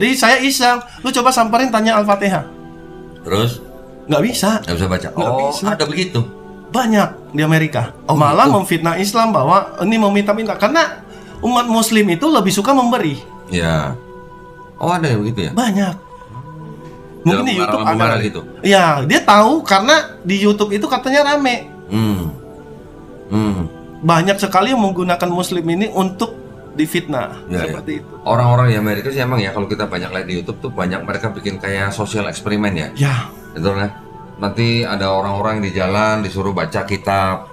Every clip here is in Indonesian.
Jadi saya iseng, lu coba samperin tanya Al-Fatihah. Terus Nggak bisa. nggak bisa baca. Nggak Oh, bisa. ada begitu. Banyak di Amerika. Oh, Malah gitu. memfitnah Islam bahwa ini meminta-minta. Karena umat Muslim itu lebih suka memberi. Ya. Oh, ada yang begitu ya? Banyak. Mungkin di YouTube mengarah ada gitu. Ya, dia tahu karena di YouTube itu katanya rame. Banyak sekali yang menggunakan Muslim ini untuk difitnah. Ya, Seperti ya. itu. Orang-orang di Amerika sih emang ya, kalau kita banyak lihat di YouTube tuh banyak mereka bikin kayak sosial eksperimen ya. Ya, Betul kan? Nanti ada orang-orang di jalan disuruh baca kitab,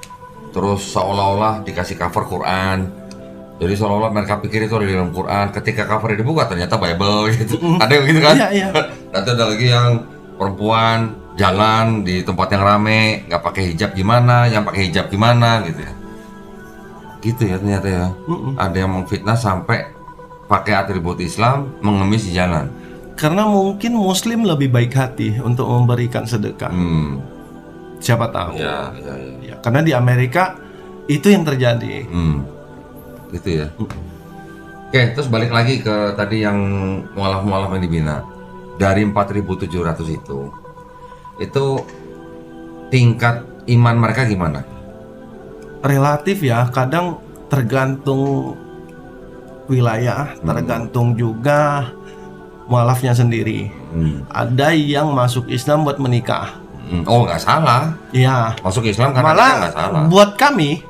terus seolah-olah dikasih cover Quran. Jadi seolah-olah mereka pikir itu ada di dalam Quran. Ketika cover dibuka ternyata Bible gitu. Ada yang gitu kan? Iya, iya. Nanti ada lagi yang perempuan jalan di tempat yang rame, nggak pakai hijab gimana, yang pakai hijab gimana gitu ya. Gitu ya ternyata ya. Ada yang memfitnah sampai pakai atribut Islam mengemis di jalan. karena mungkin Muslim lebih baik hati untuk memberikan sedekah. Siapa tahu. Ya. Ya, karena di Amerika itu yang terjadi. Gitu ya. Oke, terus balik lagi ke tadi yang mualaf-mualaf yang dibina. Dari 4.700 itu tingkat iman mereka gimana? Relatif ya, kadang tergantung wilayah, tergantung juga mualafnya sendiri. Ada yang masuk Islam buat menikah. Oh, nggak salah. Ya, Masuk Islam karena malah nggak salah. buat kami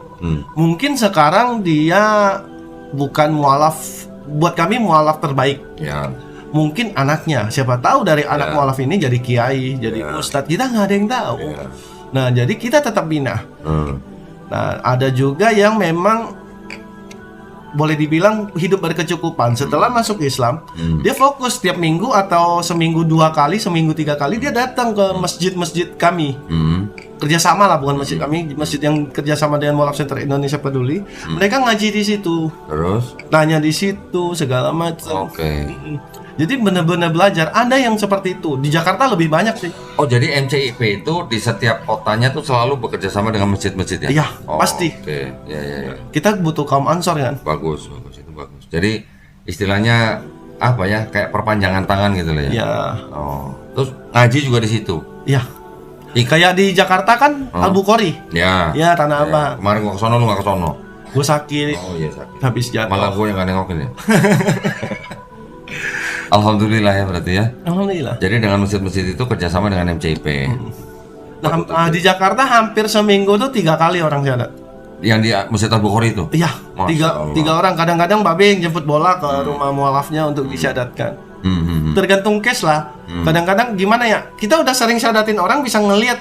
mungkin sekarang dia bukan mualaf, buat kami mualaf terbaik. Ya. Mungkin anaknya, siapa tahu dari anak mualaf ini jadi kiai, jadi ustadz, kita nggak ada yang tahu. Nah, jadi kita tetap bina. Nah, ada juga yang memang boleh dibilang hidup berkecukupan. Setelah masuk Islam, dia fokus tiap minggu atau seminggu 2 kali, seminggu 3 kali dia datang ke masjid-masjid kami. Kerjasama lah, bukan masjid kami, masjid yang kerjasama dengan Mualaf Center Indonesia Peduli. Mereka ngaji di situ, Terus? tanya di situ segala macam. Oke. Jadi benar-benar belajar. Ada yang seperti itu di Jakarta lebih banyak sih. Oh, jadi MCIP itu di setiap kotanya tuh selalu bekerja sama dengan masjid-masjid ya? Iya, pasti. Oke, ya. Kita butuh kaum ansor kan. Bagus, itu bagus. Jadi istilahnya apa ya? Kayak perpanjangan tangan gitu lah ya. Ya, Oh, terus ngaji juga di situ. ya. Kayak di Jakarta kan Al-Bukhari. Ya. Ya, Tanah Abang. Kemarin gua ke sono, lu nggak ke sono. Gue sakit, Oh iya sakit. habis jatuh. Malah gue yang nggak nengokin ya. Alhamdulillah ya berarti ya. Alhamdulillah. Jadi dengan masjid-masjid itu kerjasama dengan MCIP. Nah, di Jakarta hampir seminggu tuh 3 kali orang syahadat. Yang di Masjid Al-Bukhari itu. Iya, Masya Allah. tiga orang. Kadang-kadang babe yang jemput bola ke rumah mualafnya untuk disyahadatkan. Tergantung case lah. Kadang-kadang gimana ya? Kita udah sering syahadatin orang, bisa ngelihat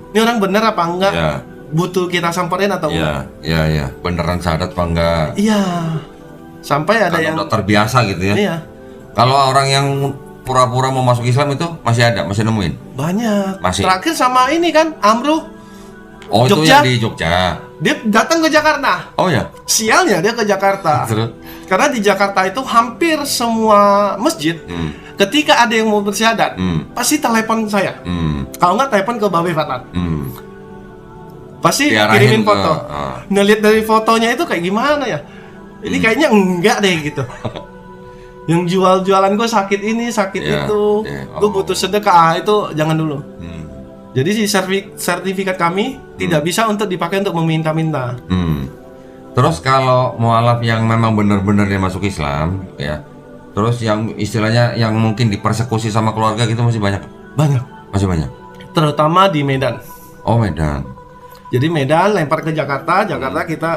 ini orang bener apa enggak. Ya. Butuh kita samperin atau enggak. Ya. Beneran syahadat apa enggak? Iya. Sampai ada Karena yang udah terbiasa gitu ya. iya. Kalau orang yang pura-pura mau masuk Islam itu masih ada, masih nemuin. Banyak. Masih. Terakhir sama ini kan Amru, Oh, itu Jogja. yang di Jogja. dia datang ke Jakarta. Oh ya. Sialnya dia ke Jakarta. Terus? Karena di Jakarta itu hampir semua masjid ketika ada yang mau bersyahadat pasti telepon saya. Kalau nggak telepon ke Babe Fatan. Pasti Diarahin kirimin ke- foto. Ngeliat dari fotonya itu kayak gimana ya? Ini kayaknya enggak deh gitu. Yang jualan gue sakit ini, sakit Ya, itu, ya. gue butuh sedekah, itu jangan dulu. Jadi si sertifikat kami tidak bisa untuk dipakai untuk meminta-minta. Terus kalau mualaf yang memang benar-benar dia masuk Islam, ya. Terus yang istilahnya yang mungkin dipersekusi sama keluarga gitu masih banyak. Banyak, Masih banyak. terutama di Medan. Oh, Medan. Jadi Medan lempar ke Jakarta, Jakarta kita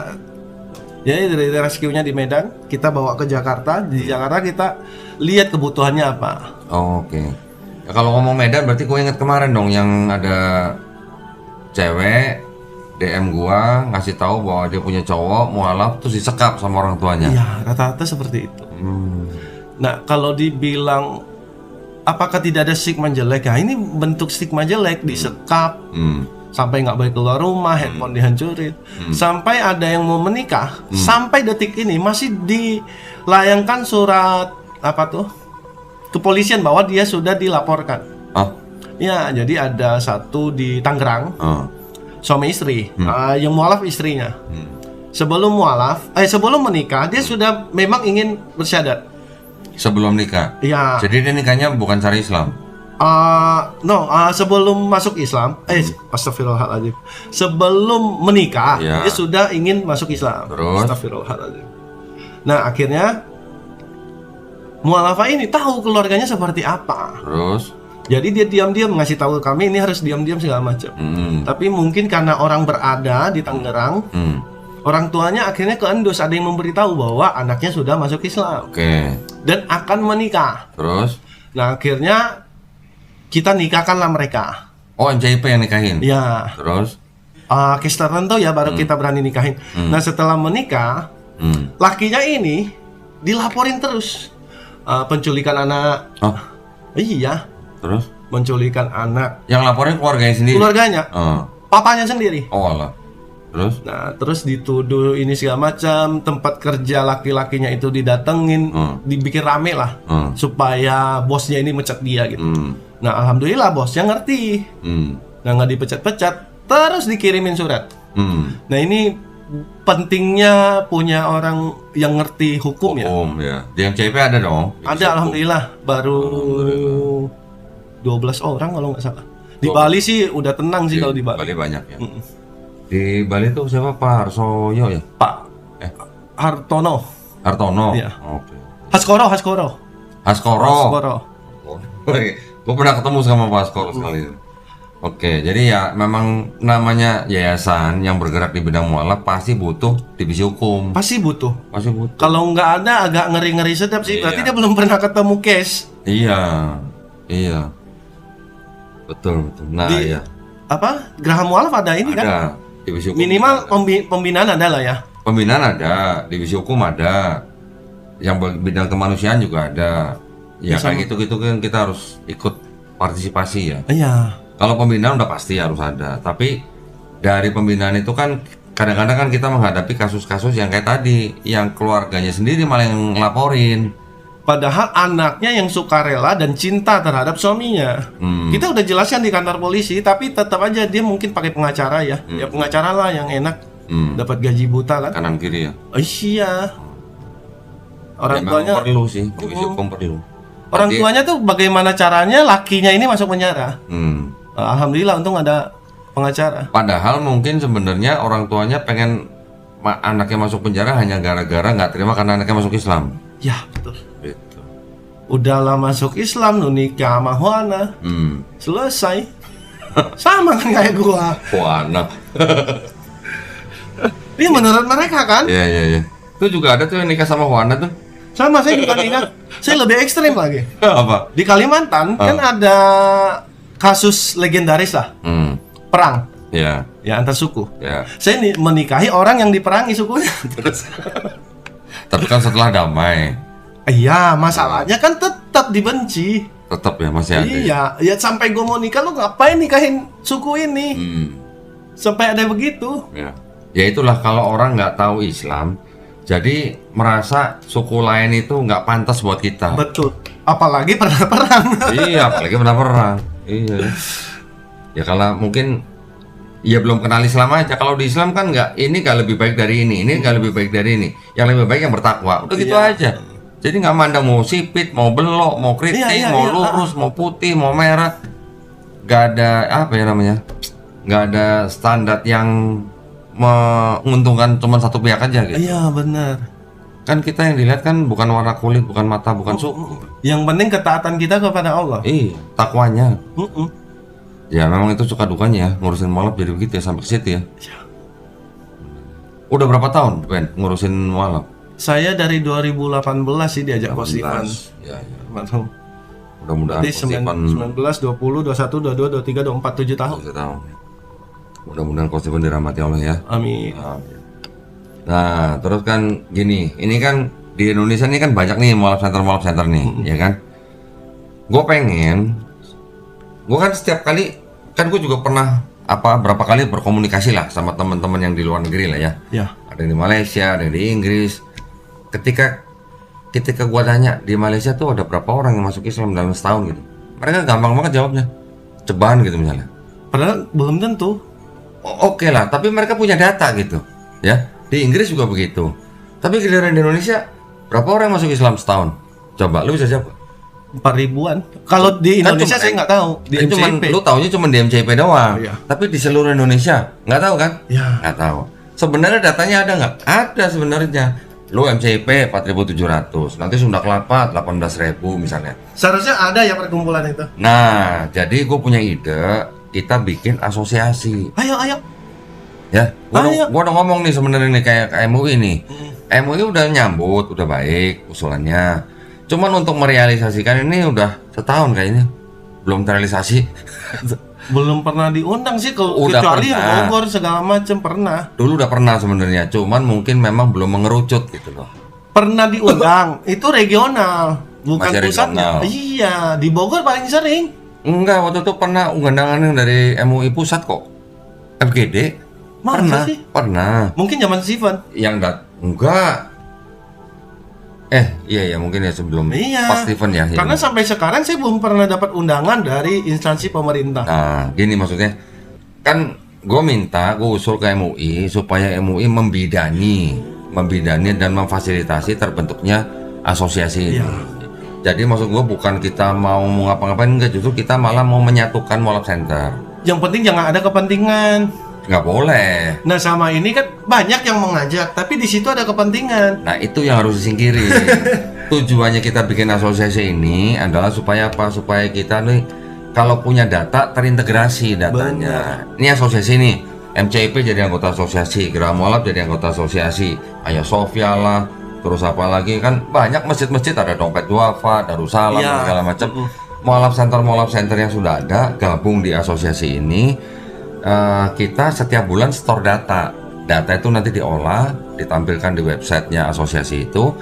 jadi dari rescue-nya di Medan, kita bawa ke Jakarta. Di Jakarta kita lihat kebutuhannya apa. Oh, oke. Ya, kalau ngomong Medan berarti gue inget kemarin dong yang ada cewek DM gua ngasih tahu bahwa dia punya cowok mualaf terus disekap sama orang tuanya. Iya, rata-rata seperti itu. Nah, kalau dibilang apakah tidak ada stigma jelek? Nah, ini bentuk stigma jelek, disekap. Sampai nggak boleh keluar rumah, handphone dihancurin, sampai ada yang mau menikah, sampai detik ini masih dilayangkan surat apa tuh kepolisian bahwa dia sudah dilaporkan. Oh. Ya, jadi ada satu di Tangerang, suami istri, yang mualaf istrinya. Sebelum mualaf, sebelum menikah dia sudah memang ingin bersyahadat. Sebelum nikah. Iya. Jadi dia nikahnya bukan syariah Islam. Sebelum masuk Islam, astagfirullahaladzim. Sebelum menikah, Ya. dia sudah ingin masuk Islam. Terus? Astagfirullahaladzim. Nah, akhirnya mualafah ini tahu keluarganya seperti apa. Terus? Jadi dia diam-diam ngasih tahu kami ini harus diam-diam segala macam. Tapi mungkin karena orang berada di Tangerang, orang tuanya akhirnya keendus, ada yang memberitahu bahwa anaknya sudah masuk Islam. Oke. Dan akan menikah. Terus? Nah, akhirnya kita nikahkanlah mereka. Oh, MCIP yang nikahin? Ya. Terus? Case tertentu ya baru kita berani nikahin. Nah, setelah menikah, lakinya ini dilaporin terus. Penculikan anak. Oh, Iya, terus? menculikan anak. Yang laporin keluarganya sendiri? Keluarganya, Oh, papanya sendiri. oh alah. Terus? Nah, terus dituduh ini segala macam, tempat kerja laki-lakinya itu didatengin, dibikin rame lah, supaya bosnya ini mecat dia gitu. Nah, alhamdulillah bosnya ngerti. Nah, nggak dipecat-pecat, terus dikirimin surat. Nah, ini pentingnya punya orang yang ngerti hukum ya. Ya. Di MCIP ada dong? Ada, alhamdulillah, baru 12 orang kalau nggak salah. Di Bali sih udah tenang sih kalau di Bali. Bali banyak ya. Di Bali tuh siapa, Pak Harsoyo ya? Pak Hartono. Hartono. Iya. Oke. Haskoro. Haskoro. Gue pernah ketemu sama Pak Haskoro sekali. Oke, jadi ya memang namanya yayasan yang bergerak di bidang mualaf pasti butuh divisi hukum. Pasti butuh. Pasti butuh. Kalau nggak ada agak ngeri-ngeri sedap sih. Berarti dia belum pernah ketemu case. Iya. Betul. Nah, iya. Apa? Geraha mualaf ada ini kan? Ada divisi hukum. Minimal ada. pembinaan ada lah ya. Pembinaan ada, divisi hukum ada. Yang bidang kemanusiaan juga ada. Ya kayak gitu-gitu kan kita harus ikut partisipasi ya. Iya. Kalau pembinaan udah pasti harus ada, tapi dari pembinaan itu kan kadang-kadang kan kita menghadapi kasus-kasus yang kayak tadi, yang keluarganya sendiri malah yang ngelaporin. Padahal anaknya yang sukarela dan cinta terhadap suaminya. Kita udah jelaskan di kantor polisi, tapi tetap aja dia mungkin pakai pengacara ya. Ya pengacara lah yang enak, dapat gaji buta kan. Kanan kiri ya. Iya. Orang Ya, tuanya memang perlu sih, divisi hukum perlu. Orang tuanya tuh bagaimana caranya lakinya ini masuk penjara. Alhamdulillah untung ada pengacara. Padahal mungkin sebenarnya orang tuanya pengen anaknya masuk penjara hanya gara-gara nggak terima karena anaknya masuk Islam. Ya betul. Gitu. Udahlah masuk Islam, lu nikah sama Juana, selesai. Sama kan kayak gua. Wah, anak. Ini menurut mereka kan? Iya. Itu juga ada tuh yang nikah sama Juana tuh. Sama saya juga nikah. Saya lebih ekstrim lagi. Apa? Di Kalimantan kan ada kasus legendaris lah, perang. Ya. Ya antar suku. Ya. Saya menikahi orang yang diperangi sukunya. Tapi kan setelah damai. Iya, masalahnya kan tetap dibenci. Tetap ya masih ada. Iya, ya sampai gue mau nikah lu ngapain nikahin suku ini? Sampai ada begitu. Ya. Ya itulah kalau orang nggak tahu Islam, jadi merasa suku lain itu nggak pantas buat kita. Betul. Apalagi pernah perang. Iya, apalagi pernah perang. Iya. Ya kalau mungkin ya belum kenal Islam aja. Kalau di Islam kan ini nggak lebih baik dari ini nggak lebih baik dari ini. Yang lebih baik yang bertakwa. Udah gitu aja. Jadi nggak mandang mau sipit, mau belok, mau kritik, mau lurus, mau putih, mau merah. Nggak ada apa ya namanya? Nggak ada standar yang menguntungkan cuma satu pihak aja gitu. Iya benar. Kan kita yang dilihat kan bukan warna kulit, bukan mata, bukan suku. Yang penting ketaatan kita kepada Allah. Iya, takwanya. Ya memang itu suka dukanya ya, ngurusin mualaf jadi begitu ya sampai ke situ ya. Udah berapa tahun Ben ngurusin mualaf? Saya dari 2018 sih diajak Coach Ivan. Ya. Almarhum. Mudah-mudahan Jadi 19, 20, 21, 22, 23, 24, 7 tahun. 7 tahun. Mudah-mudahan Coach Ivan dirahmati Allah ya. Amin. Nah, terus kan gini, ini kan di Indonesia ini kan banyak nih mualaf center nih, ya kan? Gue kan setiap kali kan gue juga pernah berapa kali berkomunikasi lah sama teman-teman yang di luar negeri lah ya. Ya. Ada yang di Malaysia, ada yang di Inggris. Ketika gue tanya di Malaysia tuh ada berapa orang yang masuk Islam dalam setahun gitu, mereka gampang banget jawabnya, ceban gitu misalnya. Padahal belum tentu. Oke lah, tapi mereka punya data gitu, ya. Di Inggris juga begitu. Tapi giliran di Indonesia, berapa orang yang masuk Islam setahun? Coba lu bisa siapa? 4.000-an. Kalau di Kan Indonesia cuma- saya nggak tahu. Di Itu cuman, MCP. lu taunya cuma di MCP doang. Iya. Tapi di seluruh Indonesia nggak tahu kan? Ya. Nggak tahu. Sebenarnya datanya ada nggak? Ada sebenarnya. Lu MCP 4.700, nanti Sunda Kelapa 18.000 misalnya. Seharusnya ada ya perkumpulan itu. Nah, jadi gue punya ide, kita bikin asosiasi. Ayo. Ya, Ayo. gua udah ngomong nih sebenarnya nih kayak MUI nih. MUI udah nyambut, udah baik usulannya. Cuman untuk merealisasikan ini udah setahun kayaknya belum terrealisasi. Belum pernah diundang sih Udah kecuali pernah. Bogor segala macam pernah. Dulu udah pernah sebenarnya, cuman mungkin memang belum mengerucut gitu loh. Pernah diundang. Itu regional, bukan Masih pusatnya. regional. Iya, di Bogor paling sering. Enggak, waktu itu pernah undangan dari MUI pusat kok. FGD. Masa Pernah, sih? pernah. Mungkin zaman Steven. Enggak. Iya mungkin ya sebelum Iya. pas Steven ya. Karena Iya. sampai sekarang saya belum pernah dapat undangan dari instansi pemerintah. Nah, gini maksudnya, kan gue usul ke MUI supaya MUI membidani dan memfasilitasi terbentuknya asosiasi ini. Iya. Jadi maksud gue bukan kita mau ngapa-ngapain, enggak, justru kita malah mau menyatukan Moalap Center. Yang penting jangan ada kepentingan. Nggak boleh. Nah, sama ini kan banyak yang mengajak, tapi di situ ada kepentingan. Nah, itu yang harus disingkirin. Tujuannya kita bikin asosiasi ini adalah supaya apa? Supaya kita nih kalau punya data terintegrasi datanya. Ini asosiasi nih, MCIP jadi anggota asosiasi, Geraha Moalap jadi anggota asosiasi, Ayah Sofia lah, terus apa lagi kan banyak masjid-masjid, ada Dompet Duafa, Darussalam Iya. segala macam. Moalap Center yang sudah ada gabung di asosiasi ini. Kita setiap bulan store data itu nanti diolah, ditampilkan di websitenya asosiasi itu.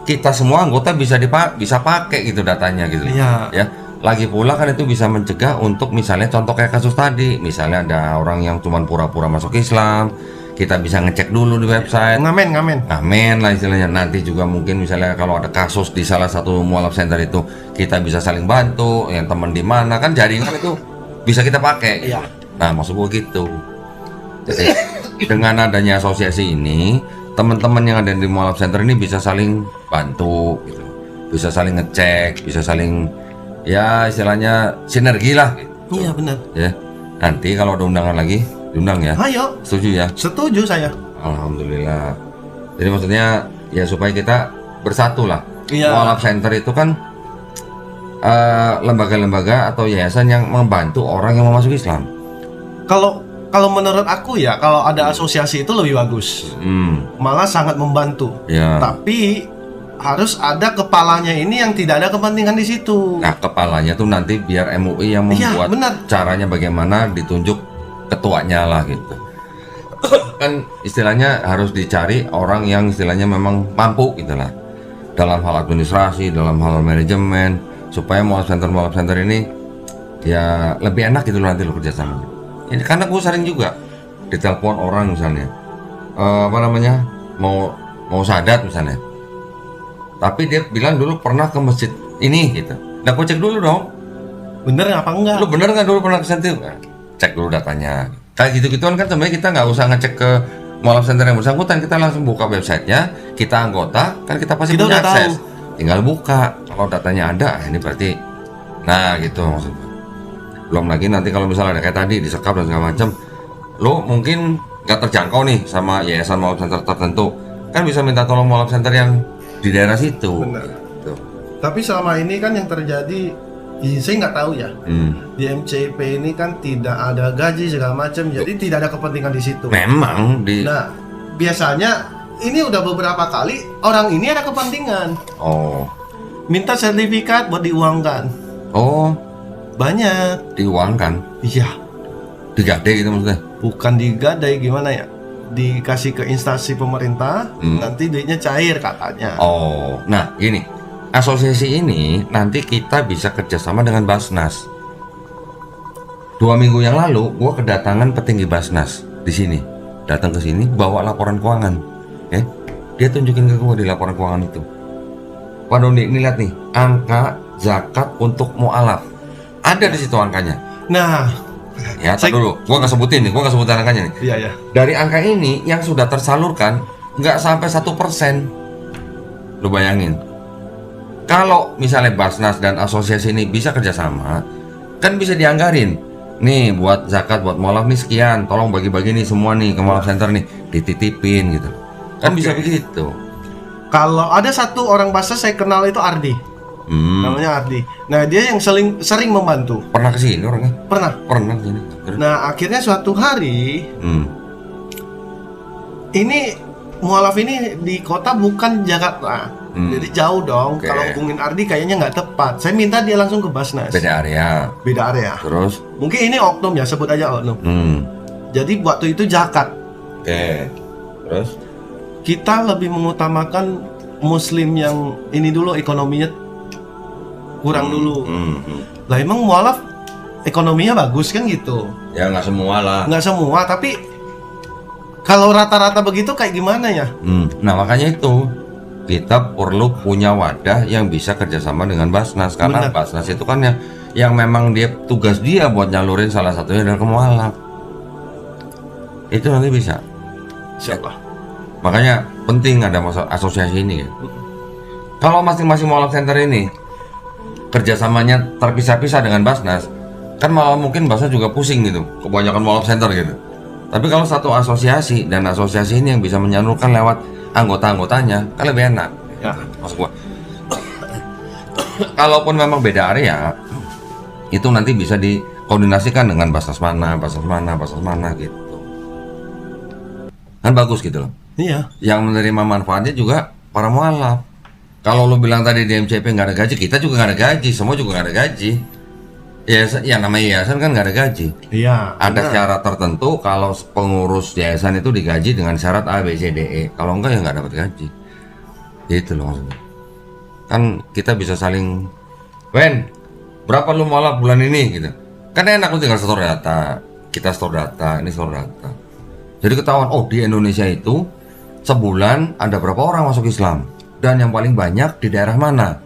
Kita semua anggota bisa pakai gitu datanya gitu. Iya. Ya, lagi pula kan itu bisa mencegah untuk misalnya contoh kayak kasus tadi, misalnya ada orang yang cuma pura-pura masuk Islam, kita bisa ngecek dulu di website. Ngamen. Ngamen lah istilahnya. Nanti juga mungkin misalnya kalau ada kasus di salah satu Moalap Center itu, kita bisa saling bantu, yang teman di mana kan jaringan itu bisa kita pakai. Iya. Nah, maksud gue gitu. Jadi dengan adanya asosiasi ini, teman-teman yang ada di Moalap Center ini bisa saling bantu, gitu. Bisa saling ngecek, bisa saling ya istilahnya sinergi lah. Gitu. Iya, benar. Ya, nanti kalau ada undangan lagi, diundang ya. Ayo. Setuju ya? Setuju saya. Alhamdulillah. Jadi maksudnya ya supaya kita bersatu lah. Iya. Moalap Center itu kan lembaga-lembaga atau yayasan yang membantu orang yang mau masuk Islam. Kalau menurut aku ya, kalau ada asosiasi itu lebih bagus. Malah sangat membantu. Ya. Tapi harus ada kepalanya ini yang tidak ada kepentingan di situ. Nah, kepalanya tuh nanti biar MUI yang Iya, membuat benar. caranya bagaimana ditunjuk ketuanya lah gitu. Kan istilahnya harus dicari orang yang istilahnya memang mampu gitu lah. Dalam hal administrasi, dalam hal manajemen, supaya Moalap Center ini ya lebih enak gitu loh nanti lo kerjasamanya. Ini karena gue sering juga ditelepon orang misalnya, mau sadat misalnya. Tapi dia bilang dulu pernah ke masjid ini gitu. Nah, gue cek dulu dong. Bener apa enggak? Lu bener nggak dulu pernah ke situ? Nah, cek dulu datanya. Kayak gitu-gituan kan sebenarnya kita nggak usah ngecek ke Moalap Center yang bersangkutan. Kita langsung buka websitenya. Kita anggota, kan kita pasti Kita punya udah akses. tahu. Tinggal buka. Kalau datanya ada, ini berarti. Nah gitu maksudnya. Belum lagi nanti kalau misalnya ada kayak tadi disekap dan segala macam, lo mungkin nggak terjangkau nih sama yayasan Moalap Center tertentu. Kan bisa minta tolong Moalap Center yang di daerah situ. Benar. Tuh. Tapi selama ini kan yang terjadi, saya nggak tahu ya. Di MCP ini kan tidak ada gaji segala macam, jadi tidak ada kepentingan di situ. Memang di. Nah, biasanya ini udah beberapa kali orang ini ada kepentingan, Oh, minta sertifikat buat diuangkan. oh, Banyak. diuangkan, Iya, digade gitu maksudnya. bukan digadai, gimana ya? Dikasih ke instansi pemerintah, nanti duitnya cair katanya. Oh, nah gini, asosiasi ini nanti kita bisa kerjasama dengan Basnas. 2 minggu yang lalu, gua kedatangan petinggi Basnas di sini. Datang ke sini bawa laporan keuangan, dia tunjukin ke gua di laporan keuangan itu. Pak Doni, ini lihat nih, angka zakat untuk mualaf. Ada di situ angkanya. Nah, Ya, tar dulu, gua nggak sebutin angkanya nih. iya. Dari angka ini yang sudah tersalurkan nggak sampai 1%. Lu bayangin. Kalau misalnya Basnas dan asosiasi ini bisa kerjasama, kan bisa dianggarin. Nih buat zakat, buat mualaf nih sekian, tolong bagi-bagi nih semua nih ke mualaf center nih, dititipin gitu. Kan bisa begitu. Kalau ada satu orang Basnas saya kenal itu Ardi. Namanya Ardi. Nah, dia yang sering membantu. Pernah kesini orangnya? Pernah kesini. Nah, akhirnya suatu hari ini mualaf ini di kota bukan Jakarta. Jadi jauh dong. Kalau hubungin Ardi kayaknya nggak tepat. Saya minta dia langsung ke Basnas. Beda area. Terus? Mungkin ini oknum ya, sebut aja oknum. Jadi waktu itu zakat. Terus? Kita lebih mengutamakan Muslim yang ini dulu, ekonominya kurang dulu. Lah emang mualaf ekonominya bagus kan gitu? Ya nggak semua lah. Nggak semua, tapi kalau rata-rata begitu kayak gimana ya? Nah makanya itu kita perlu punya wadah yang bisa kerjasama dengan Basnas, karena Basnas itu kan yang memang dia tugas dia buat nyalurin, salah satunya adalah ke mualaf. Itu nanti bisa. Siapa? Makanya penting ada asosiasi ini ya. Kalau masing-masing mualaf center ini kerjasamanya terpisah-pisah dengan Basnas, kan malah mungkin Basnas juga pusing gitu, kebanyakan mualaf center gitu. Tapi kalau satu asosiasi, dan asosiasi ini yang bisa menyalurkan lewat anggota-anggotanya, kan lebih enak. Ya. Maksud gua, kalaupun memang beda area, itu nanti bisa dikoordinasikan dengan Basnas mana gitu. Kan bagus gitu loh. Iya. Yang menerima manfaatnya juga para mualaf. Kalau lo bilang tadi di MCP nggak ada gaji, kita juga nggak ada gaji, semua juga nggak ada gaji. Ya namanya yayasan kan nggak ada gaji. Iya. Ada syarat tertentu kalau pengurus yayasan itu digaji dengan syarat A, B, C, D, E. Kalau enggak ya nggak dapat gaji. Itu loh maksudnya. Kan kita bisa saling, Wen, berapa lu mualaf bulan ini gitu. Kan enak lu tinggal store data, kita store data, ini store data. Jadi ketahuan, oh di Indonesia itu sebulan ada berapa orang masuk Islam, dan yang paling banyak di daerah mana.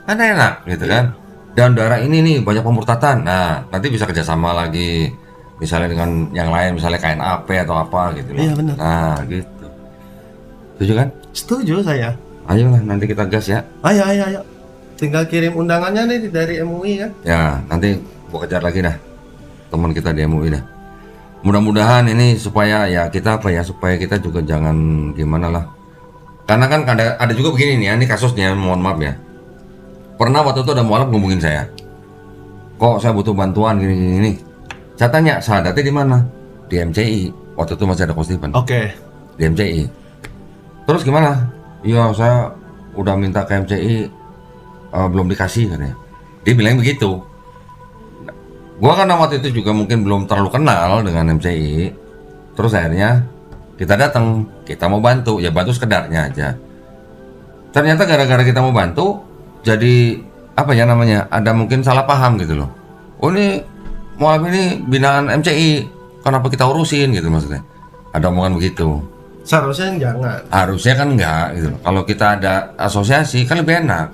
Kan enak gitu kan. Dan daerah ini nih banyak pemurtatan. Nah nanti bisa kerjasama lagi, misalnya dengan yang lain, misalnya KNAP atau apa gitu loh. Iya benar. Nah gitu. Setuju kan? Setuju saya. Ayolah nanti kita gas ya. Ayo. Tinggal kirim undangannya nih dari MUI kan. Ya nanti gua kejar lagi dah teman kita di MUI dah. Mudah-mudahan ini supaya ya kita supaya kita juga jangan gimana lah. Karena kan ada juga begini nih, ini kasusnya, mohon maaf ya. Pernah waktu itu ada mualaf ngomongin saya, kok saya butuh bantuan gini. Saya tanya, syahadatnya di mana? Di MCI. Waktu itu masih ada Konstipan. Oke. Di MCI. Terus gimana? Iya, saya udah minta ke MCI, belum dikasih katanya. Dia bilang begitu. Gua kan waktu itu juga mungkin belum terlalu kenal dengan MCI. Terus akhirnya kita datang, kita mau bantu, ya bantu sekedarnya aja. Ternyata gara-gara kita mau bantu, jadi apa ya namanya? Ada mungkin salah paham gitu loh. Oh ini mualaf ini binaan MCI, kenapa kita urusin gitu maksudnya? Ada omongan begitu. Seharusnya jangan. Harusnya kan enggak gitu loh. Kalau kita ada asosiasi kan lebih enak.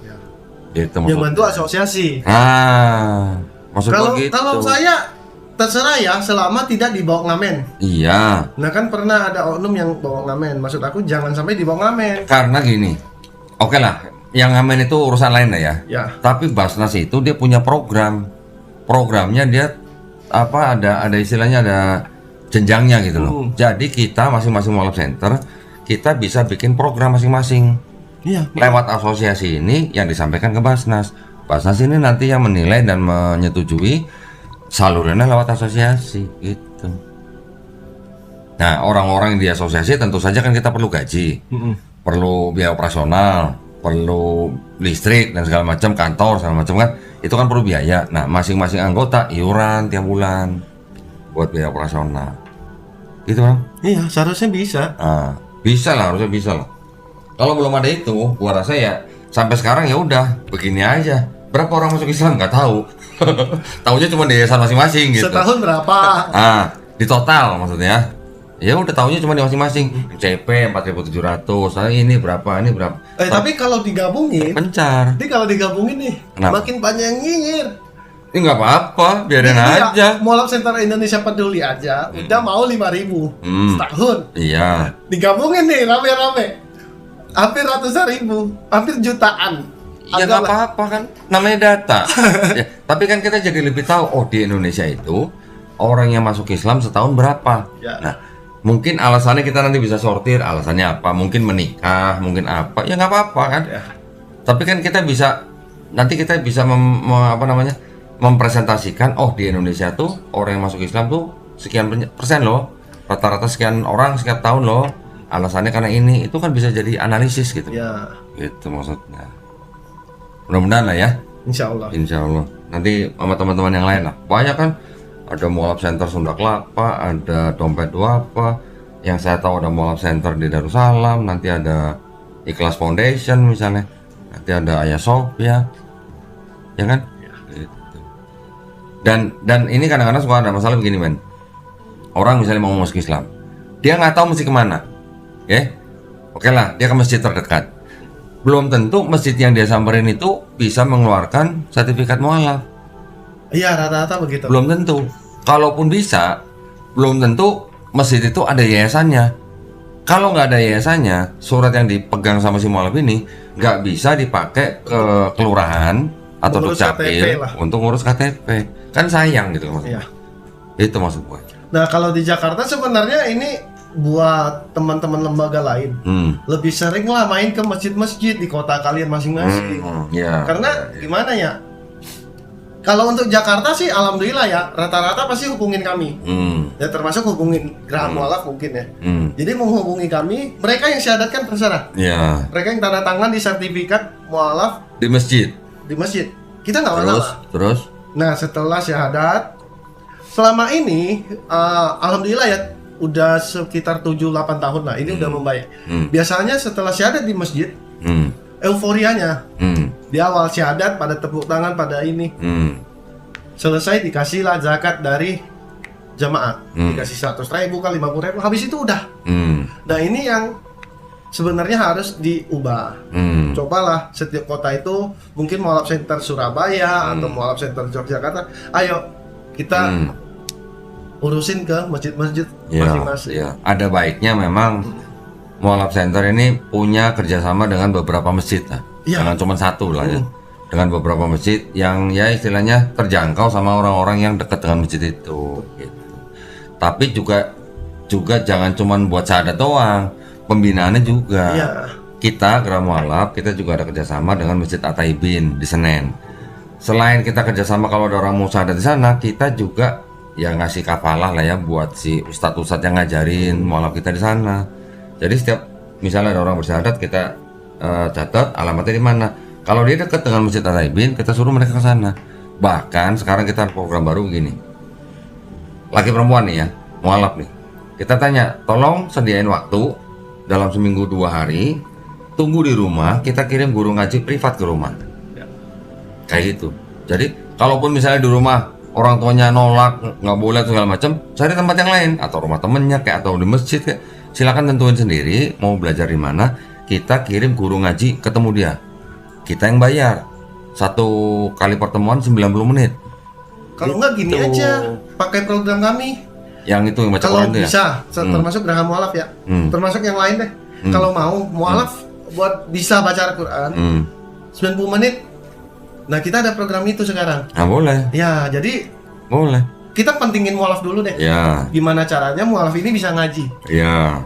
Gitu Yang bantu asosiasi. Maksud kalau saya terserah ya, selama tidak dibawa ngamen. Iya. Nah kan pernah ada oknum yang bawa ngamen. Maksud aku jangan sampai dibawa ngamen. Karena gini, oke lah, yang ngamen itu urusan lain lah ya. Ya. Tapi Basnas itu dia punya programnya dia ada istilahnya, ada jenjangnya gitu loh. Jadi kita masing-masing mualaf center kita bisa bikin program masing-masing. Iya. Lewat asosiasi ini yang disampaikan ke Basnas. Basnas ini nanti yang menilai dan menyetujui salurannya lewat asosiasi gitu. Nah orang-orang yang di asosiasi tentu saja kan kita perlu gaji, perlu biaya operasional, perlu listrik dan segala macam, kantor segala macam kan, itu kan perlu biaya. Nah masing-masing anggota iuran tiap bulan buat biaya operasional, gitu kan? Iya seharusnya bisa. Bisa lah, harusnya bisa lah. Kalau belum ada itu, gua rasa ya sampai sekarang ya udah begini aja. Berapa orang masuk Islam nggak tahu. Tahunya cuma di yayasan masing-masing gitu. Setahun berapa? Di total maksudnya. Ya udah tahunya cuma di masing-masing. CP 4.700. Nah, ini berapa? Tapi kalau digabungin, pencar. Jadi kalau digabungin nih, kenapa? makin banyak yang nyinyir. Ini nggak apa-apa, biarin aja. Mualaf Center Indonesia Peduli aja udah mau 5.000 setahun. Iya. Digabungin nih rame-rame. Hampir ratusan ribu, hampir jutaan. Ya nggak apa-apa kan, namanya data. Ya, tapi kan kita jadi lebih tahu, oh di Indonesia itu orang yang masuk Islam setahun berapa. Ya. Nah, mungkin alasannya kita nanti bisa sortir, alasannya apa? Mungkin menikah, mungkin apa? Ya nggak apa-apa kan. Ya. Tapi kan kita bisa nanti kita bisa mempresentasikan, oh di Indonesia tuh orang yang masuk Islam tuh sekian persen loh, rata-rata sekian orang setiap tahun loh. Alasannya karena ini, itu kan bisa jadi analisis gitu. Ya. Gitu maksudnya. Mudah-mudahan lah ya. Insya Allah. Insya Allah. Nanti sama teman-teman yang lain lah. Banyak kan. Ada Mualaf Center Sunda Kelapa, ada Dompet Duafa. Yang saya tahu ada Mualaf Center di Darussalam. Nanti ada Ikhlas Foundation misalnya. Nanti ada Ayah Sofia. Ya kan? Gitu. Dan ini kadang-kadang suka ada masalah begini men. Orang misalnya mau masuk Islam, dia nggak tahu mesti kemana. Ya, oke lah, dia ke masjid terdekat. Belum tentu masjid yang dia samperin itu bisa mengeluarkan sertifikat mualaf. Iya, rata-rata begitu. Belum tentu. Kalaupun bisa, belum tentu masjid itu ada yayasannya. Kalau nggak ada yayasannya, surat yang dipegang sama si mualaf ini nggak bisa dipakai ke kelurahan atau dukcapil untuk ngurus KTP. Kan sayang gitu maksudnya. Iya. Itu maksud gue. Nah, kalau di Jakarta sebenarnya ini buat teman-teman lembaga lain lebih sering lah main ke masjid-masjid di kota kalian masing-masing. Karena gimana ya, kalau untuk Jakarta sih alhamdulillah ya, rata-rata pasti hubungin kami. Ya termasuk hubungin Geraha Mualaf mungkin ya. Jadi menghubungi kami, mereka yang syahadatkan terserah. Mereka yang tanda tangan di sertifikat mualaf di masjid. Kita nggak masalah. Terus nah, setelah syahadat, selama ini alhamdulillah ya udah sekitar 7-8 tahun lah ini udah membaik. Biasanya setelah syahadat di masjid, euforianya di awal syahadat pada tepuk tangan pada ini, selesai dikasihlah zakat dari jamaah, dikasih 100.000 kali 50.000, habis itu udah. Nah ini yang sebenarnya harus diubah. Cobalah setiap kota itu, mungkin Mualaf Center Surabaya atau Mualaf Center Yogyakarta, ayo kita urusin ke masjid-masjid masing-masing. Ya. Ada baiknya memang Mualaf Center ini punya kerjasama dengan beberapa masjid lah. Jangan cuma satu lah ya. Dengan beberapa masjid yang ya istilahnya terjangkau sama orang-orang yang dekat dengan masjid itu. Gitu. Tapi juga jangan cuma buat syahadat doang, pembinaannya juga. Kita Geraha Mualaf kita juga ada kerjasama dengan Masjid At-Taibin di Senen. Selain kita kerjasama kalau ada orang mau syahadat di sana, kita juga ya ngasih kafalah lah ya buat si ustadz yang ngajarin mualaf kita di sana. Jadi setiap misalnya ada orang bersyahadat, kita catat alamatnya di mana. Kalau dia dekat dengan Masjid At-Taibin, kita suruh mereka ke sana. Bahkan sekarang kita ada program baru begini. Laki perempuan nih ya, mualaf nih. Kita tanya, tolong sediain waktu dalam seminggu 2 hari, tunggu di rumah, kita kirim guru ngaji privat ke rumah. Kayak gitu. Jadi kalaupun misalnya di rumah orang tuanya nolak, nggak boleh segala macam, cari tempat yang lain atau rumah temennya kayak atau di masjid kayak, silakan tentuin sendiri mau belajar di mana. Kita kirim guru ngaji ketemu dia, kita yang bayar 1 kali pertemuan 90 menit. Kalau nggak gini aja, pakai program kami yang itu yang baca kalau Quran itu bisa ya? Termasuk Geraha Mualaf ya, termasuk yang lain deh. Kalau mau mualaf buat bisa baca Al-Quran 90 menit. Nah kita ada program itu sekarang. Nah boleh. Ya jadi boleh. Kita pentingin mualaf dulu deh. Ya. Gimana caranya mualaf ini bisa ngaji? Ya.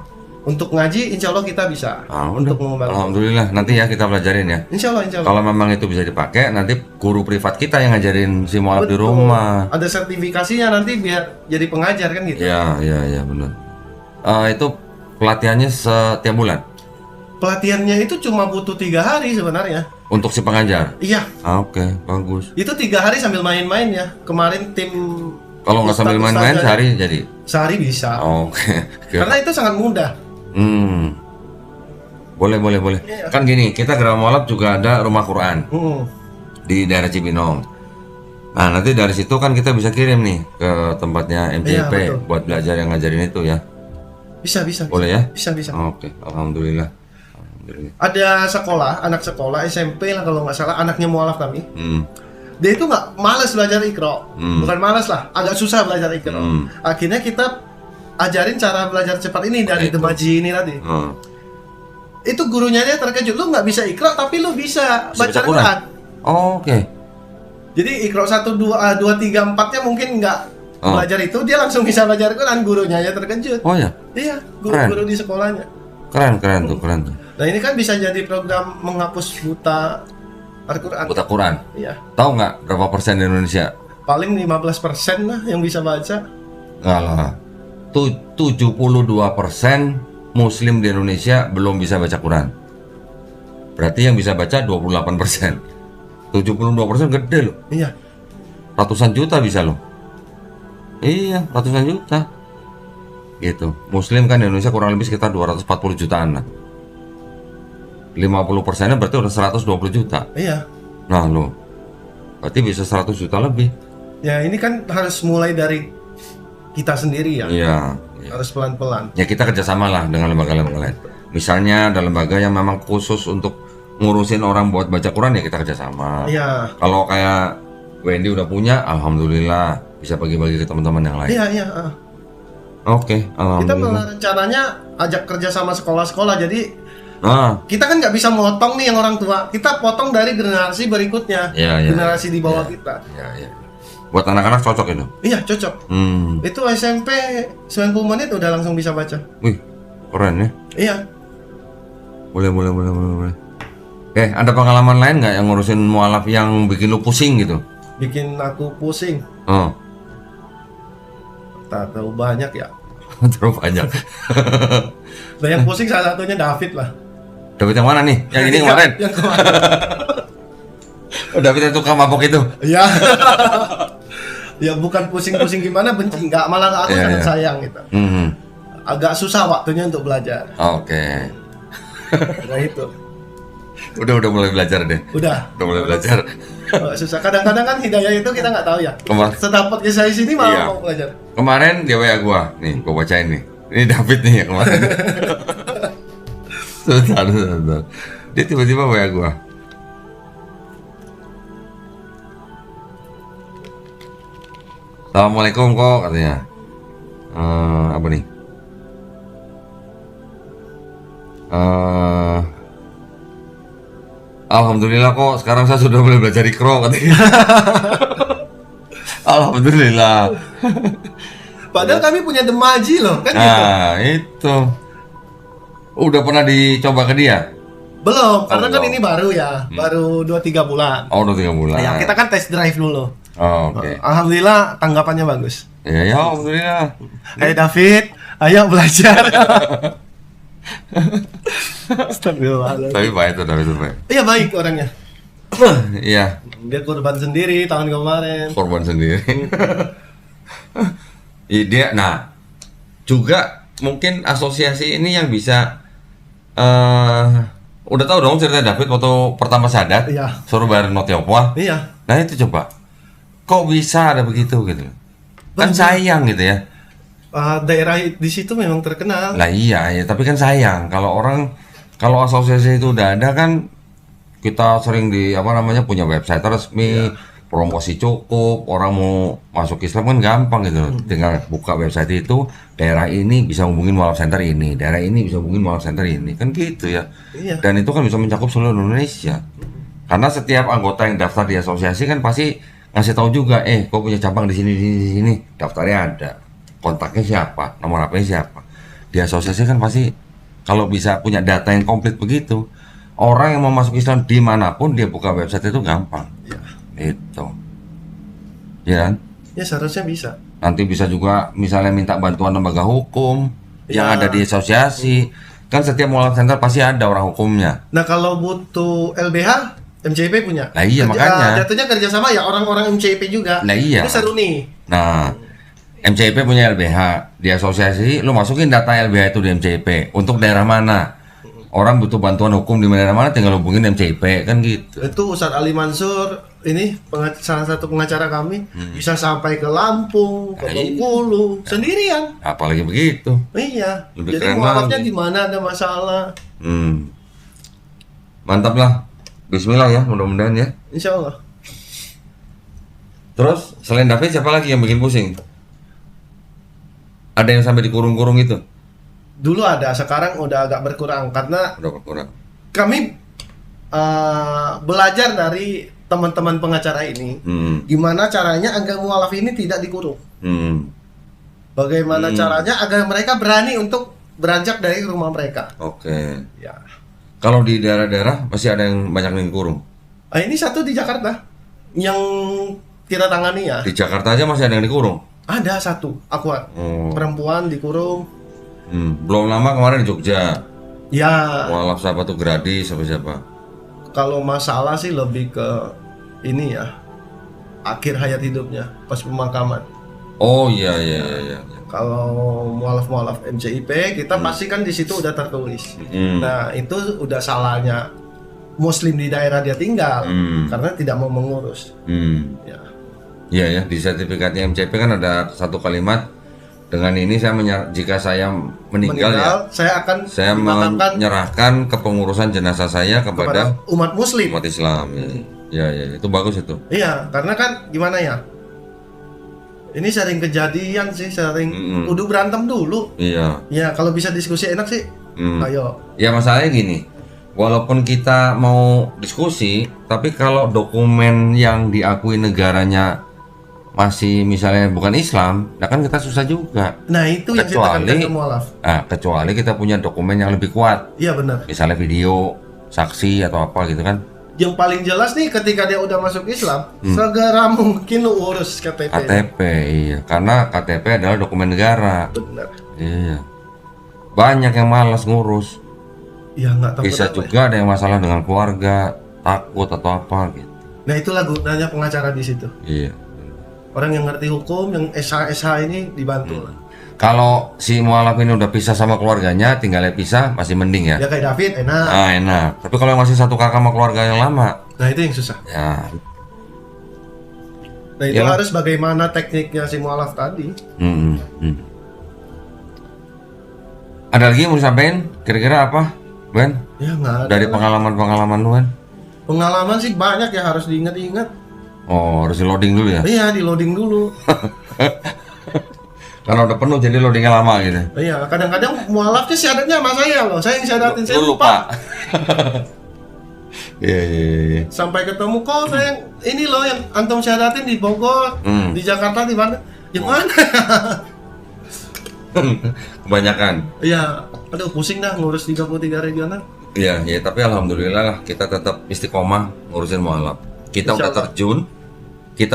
Untuk ngaji, insya Allah kita bisa. Untuk mengembangkan. Alhamdulillah. Nanti ya kita pelajarin ya. Insya Allah. Kalau memang itu bisa dipakai, nanti guru privat kita yang ngajarin si mualaf di rumah. Ada sertifikasinya nanti biar jadi pengajar kan gitu. Ya benar. Itu pelatihannya setiap bulan. Pelatihannya itu cuma butuh 3 hari sebenarnya. Untuk si pengajar? Iya. Oke, bagus. Itu 3 hari sambil main-main ya. Kemarin tim. Kalau nggak sambil main-main sehari jadi? Sehari bisa. Oke. Karena itu sangat mudah. Boleh. Iya. Kan gini, kita Geraha Mualaf juga ada rumah Quran di daerah Cibinong. Nah nanti dari situ kan kita bisa kirim nih ke tempatnya MCP buat belajar yang ngajarin itu ya. Bisa. Boleh ya? Bisa. Oke, alhamdulillah. Ada sekolah, anak sekolah SMP lah kalau nggak salah, anaknya mualaf kami. Dia itu nggak malas belajar Iqra, bukan malas lah, agak susah belajar Iqra. Akhirnya kita ajarin cara belajar cepat ini dari Demaji ini tadi. itu gurunya aja terkejut, lu nggak bisa Iqra tapi lu bisa baca Quran. Oh, oke. Jadi Iqra 1, 2, 3, 4-nya mungkin nggak belajar itu, dia langsung bisa baca Quran, gurunya aja terkejut. Oh ya? Iya, guru-guru di sekolahnya. Keren tuh. Nah ini kan bisa jadi program menghapus buta Al-Quran. Buta Quran? Iya. Tahu nggak berapa persen di Indonesia? Paling 15% lah yang bisa baca. Nggak lah. 72% Muslim di Indonesia belum bisa baca Quran. Berarti yang bisa baca 28%. 72% gede loh. Iya. Ratusan juta bisa loh. Iya, ratusan juta. Gitu. Muslim kan di Indonesia kurang lebih sekitar 240 jutaan lah. 50%-nya berarti udah 120 juta. Iya. Nah lo, berarti bisa 100 juta lebih. Ya ini kan harus mulai dari kita sendiri ya. Iya. Harus pelan-pelan. Ya kita kerjasama lah dengan lembaga-lembaga lain. Misalnya ada lembaga yang memang khusus untuk ngurusin orang buat baca Quran, ya kita kerjasama. Iya. Kalau kayak Wendy udah punya, alhamdulillah bisa bagi-bagi ke teman-teman yang lain. Iya. Oke, Kita alhamdulillah. malah rencananya ajak kerja sama sekolah-sekolah. Jadi Nah, kita kan nggak bisa motong nih yang orang tua. Kita potong dari generasi berikutnya. Iya. Generasi di bawah kita. ya. Buat anak-anak cocok itu. Iya, cocok. Itu SMP 90 menit udah langsung bisa baca. Wih, keren ya. Iya. Boleh. Ada pengalaman lain nggak yang ngurusin mualaf yang bikin lu pusing gitu? Bikin aku pusing. Oh, Tak tahu banyak ya. terlalu banyak. Nah, yang pusing salah satunya David lah. David yang mana nih? Yang ini kemarin? Yang kemarin. Oh, David yang tukang mabok itu? Iya. Ya bukan pusing-pusing gimana, benci. Nggak, malah aku sangat sayang gitu. Agak susah waktunya untuk belajar. Oke. Nah itu. Udah mulai belajar deh. Udah mulai belajar. Susah. Kadang-kadang kan hidayah itu kita nggak tahu ya. Sedapat kisah di sini malah mau belajar. Kemarin dia WA gua. Nih, gua bacain nih. Ini David nih yang kemarin. Sebentar. Dia tiba-tiba WA gua. Assalamualaikum kok, katanya. Apa nih? Alhamdulillah kok sekarang saya sudah mulai belajar Iqra, katanya. Alhamdulillah. Padahal kami punya demaji loh kan. Nah itu udah pernah dicoba ke dia? Belum, karena kan ini baru ya, baru 2-3 bulan. Oh, 2-3 bulan. Ya, kita kan test drive dulu. Oh, oke. Alhamdulillah tanggapannya bagus. Ya alhamdulillah. Ayo David, ayo belajar. Astagfirullah. Tapi baik tuh David, baik. Iya, baik orangnya. Iya. Dia korban sendiri tahun kemarin. Korban sendiri. Dia, nah, juga mungkin asosiasi ini yang bisa udah tahu dong cerita David waktu pertama sadar, Iya. suruh bayar Notiopoa. Iya. Nah itu coba, kok bisa ada begitu gitu? Kan sayang gitu ya. Daerah di situ memang terkenal. Lah iya, tapi kan sayang kalau asosiasi itu udah ada kan, kita sering punya website resmi, promosi cukup, orang mau masuk Islam kan gampang gitu. Tinggal buka website itu, daerah ini bisa hubungin mualaf center ini, daerah ini bisa hubungin mualaf center ini, kan gitu ya. Iya. Dan itu kan bisa mencakup seluruh Indonesia. Karena setiap anggota yang daftar di asosiasi kan pasti ngasih tahu juga, kok punya cabang di sini, daftarnya ada, kontaknya siapa, nomor HP-nya siapa. Di asosiasi kan pasti kalau bisa punya data yang komplit begitu, orang yang mau masuk Islam dimanapun dia buka website itu gampang. Itu, ya kan? Ya seharusnya bisa. Nanti bisa juga misalnya minta bantuan lembaga hukum yang ada di asosiasi. Kan setiap mualaf center pasti ada orang hukumnya. Nah kalau butuh LBH, MCP punya. Nah iya, makanya. Jatuhnya kerjasama ya orang-orang MCP juga. Nah iya. Ini seru nih. Nah, MCP punya LBH di asosiasi, lu masukin data LBH itu di MCP untuk daerah mana. Orang butuh bantuan hukum di daerah mana, tinggal hubungin MCP kan gitu. Itu Ustadz Ali Mansur, ini salah satu pengacara kami, bisa sampai ke Lampung, ke Bengkulu, sendirian. Apalagi begitu. Iya. Lebih Jadi keren mualafnya lagi. di mana ada masalah. Mantap lah. Bismillah ya, mudah-mudahan ya. Insya Allah. Terus selain David siapa lagi yang bikin pusing? Ada yang sampai dikurung-kurung itu? Dulu ada, sekarang udah agak berkurang karena Udah berkurang. kami belajar dari teman-teman pengacara ini, gimana caranya agar mualaf ini tidak dikurung. Bagaimana caranya agar mereka berani untuk beranjak dari rumah mereka. Oke. Ya. Kalau di daerah-daerah masih ada yang banyak yang dikurung. Ini satu di Jakarta yang kita tangani ya. Di Jakarta aja masih ada yang dikurung. Ada satu, akuat. Perempuan dikurung. Belum lama kemarin di Jogja. Ya. Mualaf siapa tuh Gradi siapa? Kalau masalah sih lebih ke ini ya, akhir hayat hidupnya pas pemakaman. Oh iya. Kalau mualaf MCIP kita pasti kan di situ udah tertulis. Nah itu udah salahnya Muslim di daerah dia tinggal karena tidak mau mengurus. Ya. Iya ya, di sertifikatnya MCP kan ada satu kalimat, dengan ini jika saya meninggal ya, saya akan menyerahkan kepengurusan jenazah saya kepada umat Muslim, umat Islam. Ya, itu bagus itu. Iya, karena kan gimana ya? Ini sering kejadian sih, sering kudu berantem dulu. Iya. Ya, kalau bisa diskusi enak sih. Ayo. Ya masalahnya gini, walaupun kita mau diskusi, tapi kalau dokumen yang diakui negaranya masih misalnya bukan Islam, nah kan kita susah juga. Nah itu yang kita tekankan ke mualaf. Kecuali kita punya dokumen yang lebih kuat. Iya benar. Misalnya video, saksi atau apa gitu kan. Yang paling jelas nih ketika dia udah masuk Islam, segera mungkin lu urus KTP. KTP, iya. Karena KTP adalah dokumen negara. Benar. Iya. Banyak yang malas ngurus. Iya nggak tahu. Bisa juga ada yang masalah dengan keluarga, takut atau apa gitu. Nah itulah gunanya pengacara di situ. Iya. Orang yang ngerti hukum, yang SH ini dibantu. Kalau si mualaf ini udah pisah sama keluarganya, tinggalnya pisah, masih mending ya. Ya kayak David, enak. Enak. Tapi kalau masih satu kakak sama keluarga yang lama, nah itu yang susah. ya. Nah itu harus bagaimana tekniknya si mualaf tadi. Ada lagi yang mau disampaikan? Kira-kira apa, Ben? Ya nggak ada. Dari pengalaman lu, Ben? Pengalaman sih banyak ya, harus diingat-ingat. Oh, harus di loading dulu ya? Iya, di loading dulu. Karena udah penuh jadi loadingnya lama gitu. Iya, kadang-kadang mualafnya syahadatnya sama saya loh. Saya yang syahadatin, saya lupa. Iya. Sampai ketemu kok saya ini loh yang antum syahadatin di Bogor, di Jakarta, di mana? Di mana? Kebanyakan. Iya, aduh pusing dah ngurus 33 regional. Iya, tapi alhamdulillah lah kita tetap istiqomah ngurusin mualaf. Kita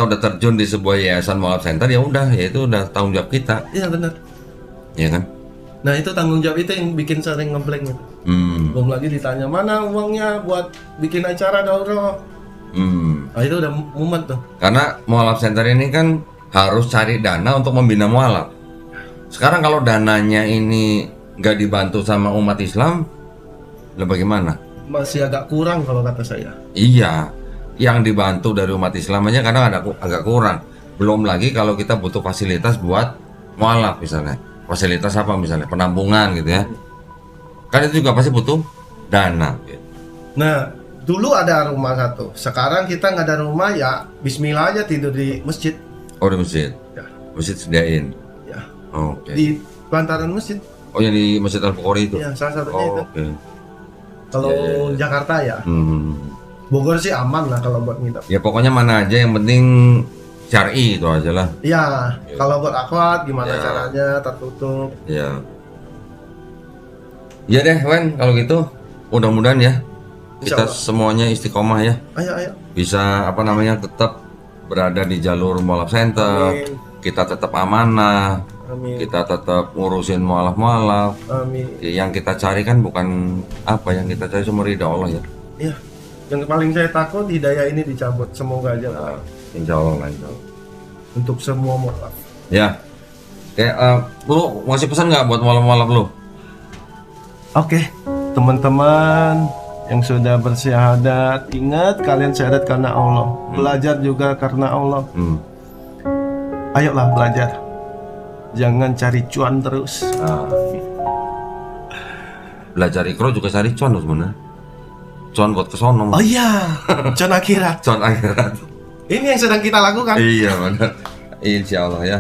udah terjun di sebuah yayasan mualaf center, ya udah, ya itu udah tanggung jawab kita. Iya benar. Iya kan? Nah itu tanggung jawab itu yang bikin sering ngeblank gitu. Belum lagi ditanya mana uangnya buat bikin acara daurah. Nah itu udah mumet tuh. Karena mualaf center ini kan harus cari dana untuk membina mualaf. Sekarang kalau dananya ini nggak dibantu sama umat Islam, lah bagaimana? Masih agak kurang kalau kata saya. Iya. Yang dibantu dari umat Islam aja kadang agak kurang. Belum lagi kalau kita butuh fasilitas buat mualaf misalnya. Fasilitas apa misalnya? Penampungan gitu ya. Kan itu juga pasti butuh dana. Nah, dulu ada rumah satu. Sekarang kita nggak ada rumah ya. Bismillah aja tidur di masjid. Oh di masjid. Ya. Masjid sediain. Ya. Oke. Di plantaran masjid. Oh yang di Masjid Al-Bukhari itu. Ya salah satunya itu. Oke. Kalau Jakarta ya. Bogor sih aman lah kalau buat nginep. Ya pokoknya mana aja yang penting syar'i itu aja lah. Iya, kalau buat akwat gimana caranya tertutup. Iya. Ya deh, Wen, kalau gitu mudah-mudahan ya kita semuanya istiqomah ya. Ayo. Bisa tetap berada di jalur mualaf center. Amin. Kita tetap amanah. Amin. Kita tetap ngurusin mualaf-mualaf. Amin. Yang kita cari kan bukan yang kita cari cuma ridha Allah ya. Iya. Yang paling saya takut hidayah ini dicabut. Semoga aja lah. Insya Allah. Untuk semua mualaf. Ya. Lu masih pesan nggak buat mualaf-mualaf lu? Oke, teman-teman yang sudah bersyahadat, ingat kalian syahadat karena Allah. Belajar juga karena Allah. Ayolah belajar. Jangan cari cuan terus. Belajar ikro juga cari cuan loh sebenarnya. Cuan buat kesono. Oh iya, cuan akhirat. Cuan akhirat. Ini yang sedang kita lakukan. Iya benar. Insya Allah ya.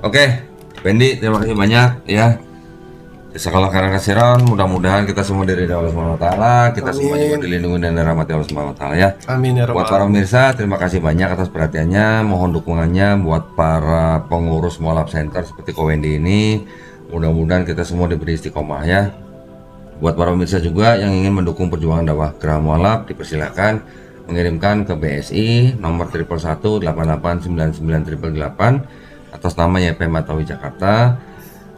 Oke, Wendy, terima kasih banyak ya. Sekolah Karang Kasiron, mudah-mudahan kita semua diridhoi Allah Subhanahu wa taala, kita semua juga dilindungi dan dirahmati Allah Subhanahu wa taala ya. Amin ya Buat rabbal para pemirsa, terima kasih banyak atas perhatiannya. Mohon dukungannya buat para pengurus Mualaf Center seperti Ko Wendy ini. Mudah-mudahan kita semua diberi istiqomah ya. Buat para pemirsa juga yang ingin mendukung perjuangan dakwah Geraha Mualaf, dipersilakan mengirimkan ke BSI nomor 111889988 atas nama YP Matawi Jakarta,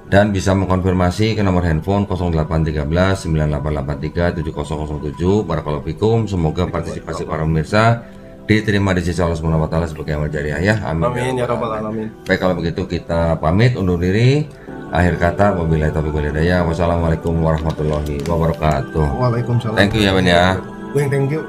dan bisa mengkonfirmasi ke nomor handphone 0813 9883 7007. Barakallahu fikum. Semoga partisipasi para pemirsa diterima di sisi Allah Subhanahu wa taala sebagai amal jariah ya. Amin. Amin ya rabbal alamin. Baik, kalau begitu kita pamit undur diri. Akhir kata, wabillahi taufiq wal hidayah. Wassalamualaikum warahmatullahi wabarakatuh. Waalaikumsalam. Thank you ya Ben ya. Thank you.